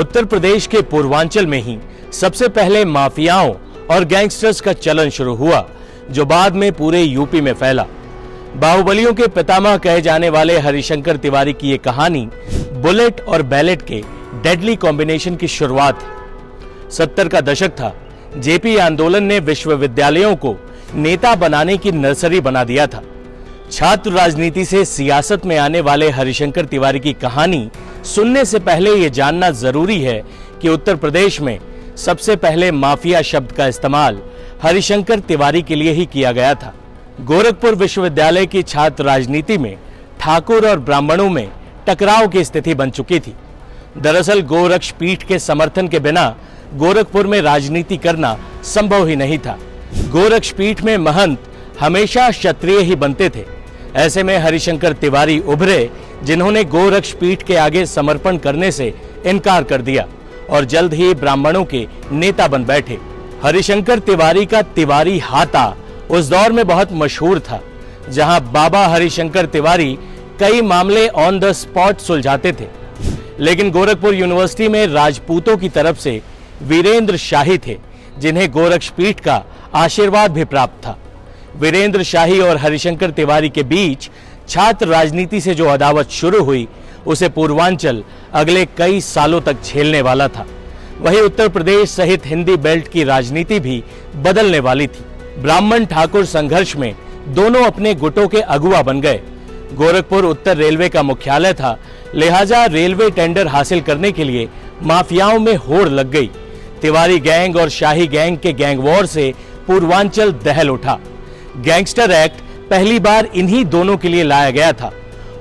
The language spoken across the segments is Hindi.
उत्तर प्रदेश के पूर्वांचल में ही सबसे पहले माफियाओं और गैंगस्टर्स का चलन शुरू हुआ, जो बाद में पूरे यूपी में फैला। बाहुबलियों के पितामह कहे जाने वाले हरिशंकर तिवारी की ये कहानी बुलेट और बैलेट के डेडली कॉम्बिनेशन की शुरुआत है। 70 का दशक था। जेपी आंदोलन ने विश्वविद्यालयों को नेता बनाने की नर्सरी बना दिया था। छात्र राजनीति से सियासत में आने वाले हरिशंकर तिवारी की कहानी सुनने से पहले यह जानना जरूरी है कि उत्तर प्रदेश में सबसे पहले माफिया शब्द का इस्तेमाल हरिशंकर तिवारी के लिए ही किया गया था। गोरखपुर विश्वविद्यालय की छात्र राजनीति में ठाकुर और ब्राह्मणों में टकराव की स्थिति बन चुकी थी। दरअसल गोरक्ष पीठ के समर्थन के बिना गोरखपुर में राजनीति करना संभव ही नहीं था। गोरक्ष पीठ में महंत हमेशा क्षत्रिय ही बनते थे। ऐसे में हरिशंकर तिवारी उभरे, जिन्होंने गोरक्ष पीठ के आगे समर्पण करने से इनकार कर दिया और जल्द ही ब्राह्मणों के नेता बन बैठे। हरिशंकर तिवारी का तिवारी हाता उस दौर में बहुत मशहूर था, जहां बाबा हरिशंकर तिवारी कई मामले ऑन द स्पॉट सुलझाते थे। लेकिन गोरखपुर यूनिवर्सिटी में राजपूतों की तरफ से वीरेंद्र शाही थे, जिन्हें गोरक्ष पीठ का आशीर्वाद भी प्राप्त था। वीरेंद्र शाही और हरिशंकर तिवारी के बीच छात्र राजनीति से जो अदावत शुरू हुई, उसे पूर्वांचल अगले कई सालों तक झेलने वाला था। वहीं उत्तर प्रदेश सहित हिंदी बेल्ट की राजनीति भी बदलने वाली थी। ब्राह्मण ठाकुर संघर्ष में दोनों अपने गुटों के अगुवा बन गए। गोरखपुर उत्तर रेलवे का मुख्यालय था, लिहाजा रेलवे टेंडर हासिल करने के लिए माफियाओं में होड़ लग गई। तिवारी गैंग और शाही गैंग के गैंग वॉर से पूर्वांचल दहल उठा। गैंगस्टर एक्ट पहली बार इन्हीं दोनों के लिए लाया गया था।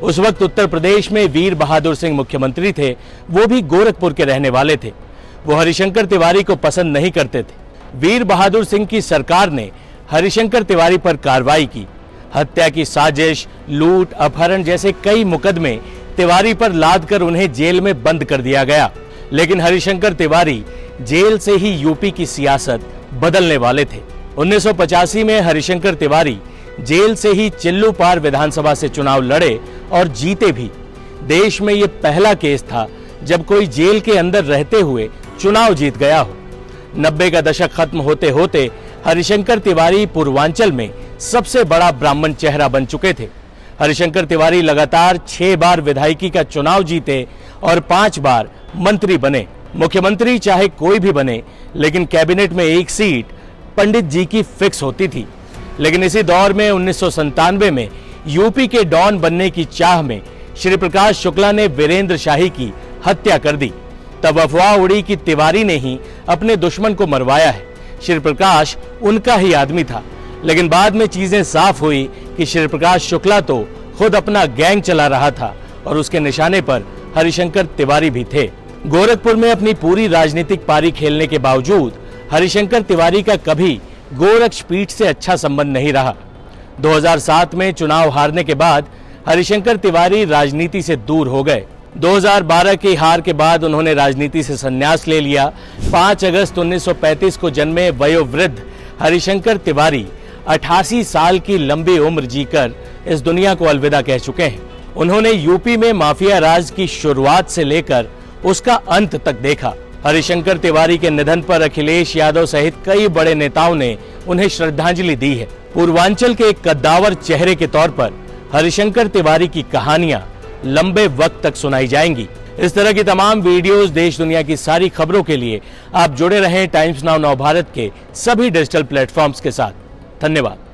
उस वक्त उत्तर प्रदेश में वीर बहादुर सिंह मुख्यमंत्री थे। वो भी गोरखपुर के रहने वाले थे। वो हरिशंकर तिवारी को पसंद नहीं करते थे। वीर बहादुर सिंह की सरकार ने हरिशंकर तिवारी पर कार्रवाई की। हत्या की साजिश, लूट, अपहरण जैसे कई मुकदमे तिवारी पर लादकर उन्हें जेल में बंद कर दिया गया। लेकिन हरिशंकर तिवारी जेल से ही यूपी की सियासत बदलने वाले थे। 1985 में हरिशंकर तिवारी जेल से ही चिल्लूपार विधानसभा से चुनाव लड़े और जीते भी। देश में यह पहला केस था जब कोई जेल के अंदर रहते हुए चुनाव जीत गया हो। 90 का दशक खत्म होते होते हरिशंकर तिवारी पूर्वांचल में सबसे बड़ा ब्राह्मण चेहरा बन चुके थे। हरिशंकर तिवारी लगातार 6 बार विधायकी का चुनाव जीते और 5 बार मंत्री बने। मुख्यमंत्री चाहे कोई भी बने, लेकिन कैबिनेट में एक सीट पंडित जी की फिक्स होती थी। लेकिन इसी दौर में 1997 में यूपी के डॉन बनने की चाह में श्री प्रकाश शुक्ला ने वीरेंद्र शाही की हत्या कर दी। तब अफवाह उड़ी कि तिवारी ने ही अपने दुश्मन को मरवाया है। श्री प्रकाश उनका ही आदमी था। लेकिन बाद में चीजें साफ हुई कि श्री प्रकाश शुक्ला तो खुद अपना गैंग चला रहा था और उसके निशाने पर हरिशंकर तिवारी भी थे। गोरखपुर में अपनी पूरी राजनीतिक पारी खेलने के बावजूद हरिशंकर तिवारी का कभी गोरक्ष पीठ से अच्छा संबंध नहीं रहा। 2007 में चुनाव हारने के बाद हरिशंकर तिवारी राजनीति से दूर हो गए। 2012 की हार के बाद उन्होंने राजनीति से संन्यास ले लिया। 5 अगस्त 1935 को जन्मे वयोवृद्ध हरिशंकर तिवारी 88 साल की लंबी उम्र जीकर इस दुनिया को अलविदा कह चुके हैं। उन्होंने यूपी में माफिया राज की शुरुआत से लेकर उसका अंत तक देखा। हरिशंकर तिवारी के निधन पर अखिलेश यादव सहित कई बड़े नेताओं ने उन्हें श्रद्धांजलि दी है। पूर्वांचल के एक कद्दावर चेहरे के तौर पर हरिशंकर तिवारी की कहानियां लंबे वक्त तक सुनाई जाएंगी। इस तरह की तमाम वीडियोस, देश दुनिया की सारी खबरों के लिए आप जुड़े रहें टाइम्स नाउ नव भारत के सभी डिजिटल प्लेटफॉर्म्स के साथ। धन्यवाद।